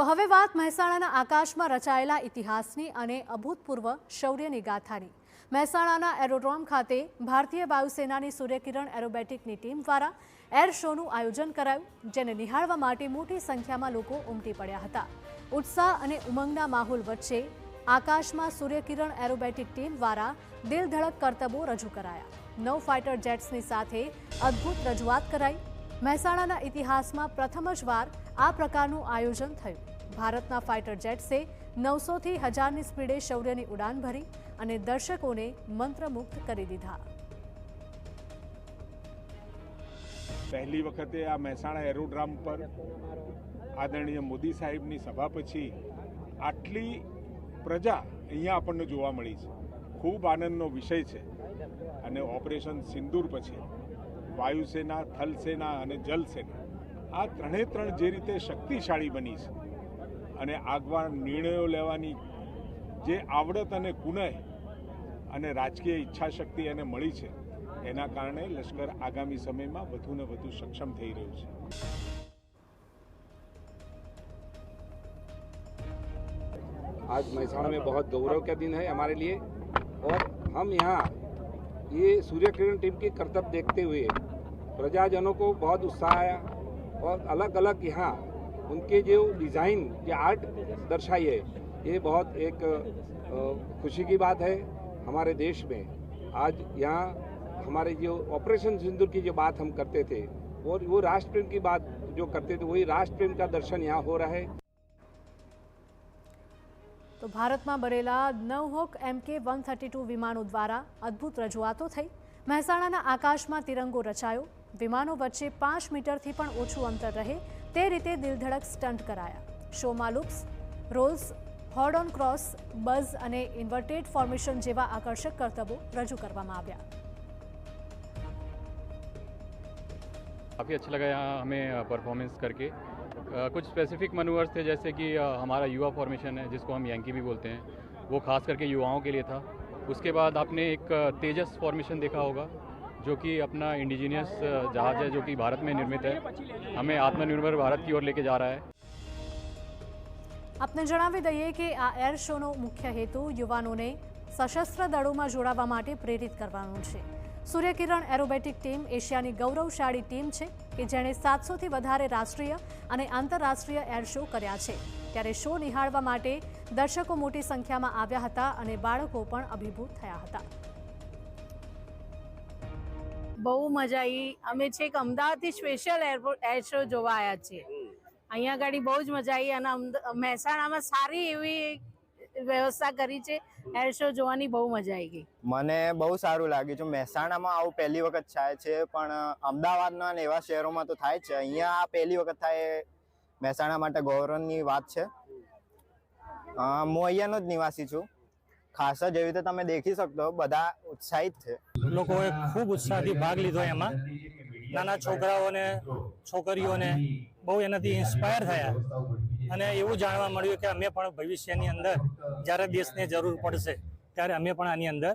તો હવે વાત મહેસાણાના આકાશમાં રચાયેલા ઇતિહાસની અને અભૂતપૂર્વ શૌર્યની ગાથાની। મહેસાણાના એરોડ્રોમ ખાતે ભારતીય વાયુસેનાની સૂર્યકિરણ એરોબેટિકની ટીમ દ્વારા એર શોનું આયોજન કરાયું, જેને નિહાળવા માટે મોટી સંખ્યામાં લોકો ઉમટી પડ્યા હતા। ઉત્સાહ અને ઉમંગના માહોલ વચ્ચે આકાશમાં સૂર્યકિરણ એરોબેટિક ટીમ દ્વારા દિલધડક કરતબો રજૂ કરાયા। 9 ફાઇટર જેટ્સની સાથે અદ્ભુત રજૂઆત કરાઈ। મહેસાણાના ઇતિહાસમાં પ્રથમ જ વાર આ પ્રકારનું આયોજન થયું। ભારતના ફાઇટર જેટ્સે 900થી 1000ની સ્પીડે શૌર્યની ઉડાન ભરી અને દર્શકોને મંત્રમુગ્ધ કરી દીધા। પહેલી વખતે આ મહેસાણા એરોડ્રોમ પર આદરણીય મોદી સાહેબની સભા પછી આટલી પ્રજા અહીંયા આપણને જોવા મળી છે। ખૂબ આનંદનો વિષય છે અને ઓપરેશન સિંદૂર પછી વાયુસેના, થલસેના અને જલસેના આ ત્રણે જે રીતે શક્તિશાળી બની છે અને આગવા નિર્ણયો લેવાની જે આવડત અને કુનહ અને રાજકીય ઈચ્છાશક્તિ એને મળી છે, એના કારણે લશ્કર આગામી સમયમાં વધુ ને વધુ સક્ષમ થઈ રહ્યું છે। आज महेसाणा में बहुत गौरव का दिन है हमारे लिए और हम यहाँ ये सूर्य किरण टीम की कर्तव्य देखते हुए प्रजाजनों को बहुत उत्साह आया और अलग अलग यहाँ उनके जो डिज़ाइन या आर्ट दर्शाई है, ये बहुत एक खुशी की बात है हमारे देश में। आज यहाँ हमारे जो ऑपरेशन सिंदूर की जो बात हम करते थे और वो राष्ट्र प्रेम की बात जो करते थे, वही राष्ट्र प्रेम का दर्शन यहाँ हो रहा है। तो भारत में बनेला नवहोक MK-132 विमानों द्वारा अद्भुत रजूआतो थई। મહેસાણાના આકાશમાં તિરંગો રચાયો। વિમાનો વચ્ચે 5 મીટરથી પણ ઓછું અંતર રહે તે રીતે દિલધડક સ્ટન્ટ કરાયા। શોમાં લૂપ્સ, રોલ્સ, હોર્ડ ઓન ક્રોસ, બઝ અને ઇન્વર્ટેડ ફોર્મેશન જેવા આકર્ષક કરતબો રજૂ કરવામાં આવ્યા। काफ़ी अच्छा लगा यहाँ हमें परफॉर्मेंस करके। कुछ स्पेसिफिक मनूवर्स थे, जैसे कि हमारा युवा फॉर्मेशन है जिसको हम यंकी भी बोलते हैं, वो खास करके युवाओं के लिए था। उसके बाद आपने एक तेजस फॉर्मेशन देखा होगा, जो कि अपना इंडिजीनियस जहाज है जो कि भारत में निर्मित है, हमें आत्मनिर्भर भारत की ओर लेके जा रहा है। आपने जणावी दઈએ કે આ એર શોનો મુખ્ય હેતુ યુવાનોને સશસ્ત્ર દળોમાં જોડાવા માટે પ્રેરિત કરવાનો છે। સૂર્યકિરણ એરોબેટિક ટીમ એશિયાની ગૌરવશાળી ટીમ છે કે જેણે 700થી વધારે રાષ્ટ્રીય અને આંતરરાષ્ટ્રીય એર શો કર્યા છે। ત્યારે શો નિહાળવા માટે દર્શકો મોટી સંખ્યામાં આવ્યા હતા અને બાળકો પણ અભિભૂત થયા હતા। બહુ મજા આવી। અમે છેક અમદાવાદથી સ્પેશિયલ એર શો જોવા આવ્યા છીએ। અહીંયા આગળ બહુ જ મજા આવી અને મહેસાણામાં સારી એવી વ્યવસ્થા કરી છે। એર શો જોવાની બહુ મજા આવી ગઈ। મને બહુ સારું લાગ્યું છે। મહેસાણામાં આવું પહેલી વખત થાય છે, પણ અમદાવાદના અને એવા શહેરોમાં તો થાય છે, અહીંયા આ પહેલી વખત થાય મહેસાણા માટે ગૌરવની વાત છે। હું અહીંયાનો જ નિવાસી છું। ખાસ જ એવી રીતે તમે દેખી શકતો બધા ઉત્સાહિત છે। લોકોએ ખૂબ ઉત્સાહથી ભાગ લીધો એમાં। નાના છોકરાઓને, છોકરીઓને બહુ એનાથી ઇન્સ્પાયર થયા અને એવું જાણવા મળ્યું કે અમે પણ ભવિષ્યની અંદર જ્યારે દેશને જરૂર પડશે ત્યારે અમે પણ આની અંદર